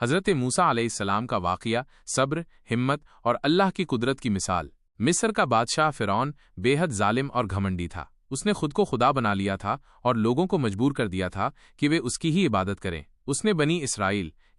حضرت موسیٰ علیہ السلام کا واقعہ صبر، ہمت اور اللہ کی قدرت کی مثال۔ مصر کا بادشاہ فرعون بے حد ظالم اور گھمنڈی تھا۔ اس نے خود کو خدا بنا لیا تھا اور لوگوں کو مجبور کر دیا تھا کہ وہ اس کی ہی عبادت کریں۔ اس نے بنی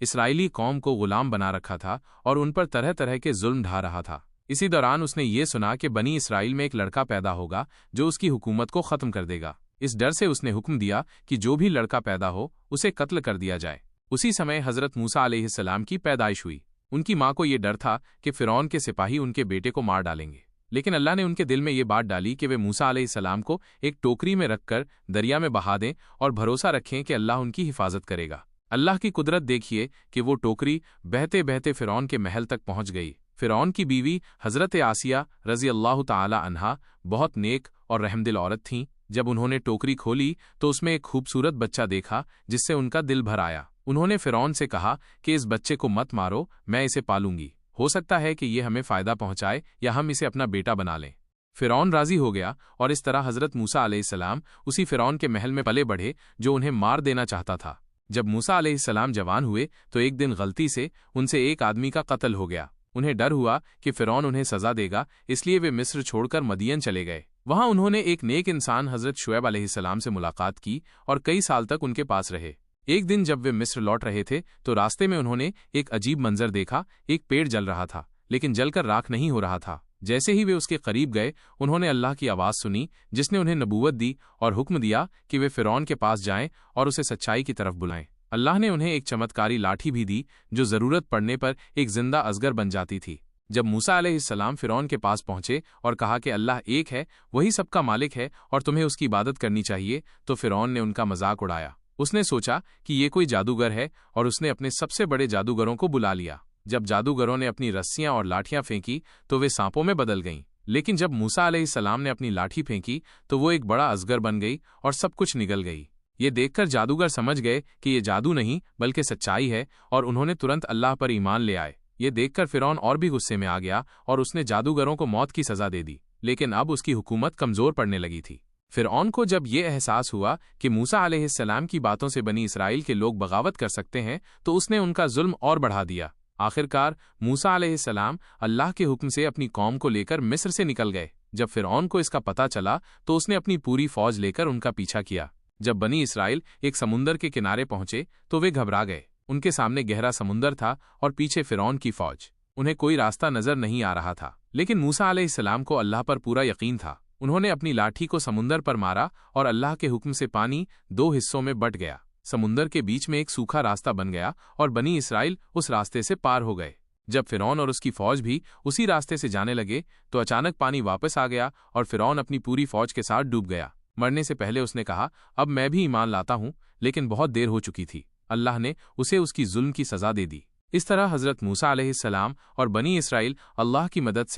اسرائیلی قوم کو غلام بنا رکھا تھا اور ان پر طرح طرح کے ظلم ڈھا رہا تھا۔ اسی دوران اس نے یہ سنا کہ بنی اسرائیل میں ایک لڑکا پیدا ہوگا جو اس کی حکومت کو ختم کر دے گا۔ اس ڈر سے اس نے حکم دیا کہ جو بھی لڑکا پیدا ہو اسے قتل کر دیا جائے۔ اسی سمے حضرت موسیٰ علیہ السلام کی پیدائش ہوئی۔ ان کی ماں کو یہ ڈر تھا کہ فرعون کے سپاہی ان کے بیٹے کو مار ڈالیں گے، لیکن اللہ نے ان کے دل میں یہ بات ڈالی کہ وہ موسیٰ علیہ السلام کو ایک ٹوکری میں رکھ کر دریا میں بہا دیں اور بھروسہ رکھیں کہ اللہ ان کی حفاظت کرے گا۔ اللہ کی قدرت دیکھیے کہ وہ ٹوکری بہتے بہتے فرعون کے محل تک پہنچ گئی۔ فرعون کی بیوی حضرت آسیہ رضی اللہ تعالی عنہا بہت نیک اور رحمدل عورت تھیں۔ جب انہوں نے ٹوکری کھولی تو اس میں ایک خوبصورت بچہ دیکھا جس سے ان کا دل بھر آیا۔ انہوں نے فرعون سے کہا کہ اس بچے کو مت مارو، میں اسے پالوں گی، ہو سکتا ہے کہ یہ ہمیں فائدہ پہنچائے یا ہم اسے اپنا بیٹا بنا لیں۔ فرعون راضی ہو گیا اور اس طرح حضرت موسیٰ علیہ السلام اسی فرعون کے محل میں پلے بڑھے جو انہیں مار دینا چاہتا تھا۔ جب موسیٰ علیہ السلام جوان ہوئے تو ایک دن غلطی سے ان سے ایک آدمی کا قتل ہو گیا۔ انہیں ڈر ہوا کہ فرعون انہیں سزا دے گا، اس لیے وہ مصر چھوڑ کر مدین چلے گئے۔ وہاں انہوں نے ایک نیک انسان حضرت شعیب علیہ السلام سے ملاقات کی اور کئی سال تک ان کے پاس رہے۔ ایک دن جب وہ مصر لوٹ رہے تھے تو راستے میں انہوں نے ایک عجیب منظر دیکھا۔ ایک پیڑ جل رہا تھا لیکن جل کر راکھ نہیں ہو رہا تھا۔ جیسے ہی وہ اس کے قریب گئے انہوں نے اللہ کی آواز سنی جس نے انہیں نبوت دی اور حکم دیا کہ وہ فرعون کے پاس جائیں اور اسے سچائی کی طرف بلائیں۔ اللہ نے انہیں ایک چمتکاری لاٹھی بھی دی جو ضرورت پڑنے پر ایک زندہ ازگر بن جاتی تھی۔ جب موسیٰ علیہ السلام فرعون کے پاس پہنچے اور کہا کہ اللہ ایک ہے، وہی سب کا مالک ہے اور تمہیں اس کی عبادت کرنی چاہیے، تو فرعون نے ان کا مذاق اڑایا۔ اس نے سوچا کہ یہ کوئی جادوگر ہے اور اس نے اپنے سب سے بڑے جادوگروں کو بلا لیا۔ جب جادوگروں نے اپنی رسیاں اور لاٹھیاں پھینکی تو وہ سانپوں میں بدل گئیں، لیکن جب موسیٰ علیہ السلام نے اپنی لاٹھی پھینکی تو وہ ایک بڑا ازگر بن گئی اور سب کچھ نگل گئی۔ یہ دیکھ کر جادوگر سمجھ گئے کہ یہ جادو نہیں بلکہ سچائی ہے اور انہوں نے ترنت اللہ پر ایمان لے آئے۔ یہ دیکھ کر فرعون اور بھی غصے میں آ گیا اور اس نے جادوگروں کو موت کی سزا دے دی، لیکن اب اس کی حکومت کمزور پڑنے لگی تھی۔ فرعون کو جب یہ احساس ہوا کہ موسیٰ علیہ السلام کی باتوں سے بنی اسرائیل کے لوگ بغاوت کر سکتے ہیں تو اس نے ان کا ظلم اور بڑھا دیا۔ آخرکار موسیٰ علیہ السلام اللہ کے حکم سے اپنی قوم کو لے کر مصر سے نکل گئے۔ جب فرعون کو اس کا پتہ چلا تو اس نے اپنی پوری فوج لے کر ان کا پیچھا کیا۔ جب بنی اسرائیل ایک سمندر کے کنارے پہنچے تو وہ گھبرا گئے۔ ان کے سامنے گہرا سمندر تھا اور پیچھے فرعون کی فوج۔ انہیں کوئی راستہ نظر نہیں آ رہا تھا، لیکن موسیٰ علیہ السلام کو اللہ پر پورا یقین تھا۔ انہوں نے اپنی لاٹھی کو سمندر پر مارا اور اللہ کے حکم سے پانی دو حصوں میں بٹ گیا۔ سمندر کے بیچ میں ایک سوکھا راستہ بن گیا اور بنی اسرائیل اس راستے سے پار ہو گئے۔ جب فرعون اور اس کی فوج بھی اسی راستے سے جانے لگے تو اچانک پانی واپس آ گیا اور فرعون اپنی پوری فوج کے ساتھ ڈوب گیا۔ مرنے سے پہلے اس نے کہا، اب میں بھی ایمان لاتا ہوں، لیکن بہت دیر ہو چکی تھی۔ اللہ نے اسے اس کی ظلم کی سزا دے دی۔ اس طرح حضرت موسیٰ علیہ السلام اور بنی اسرائیل اللہ کی مدد سے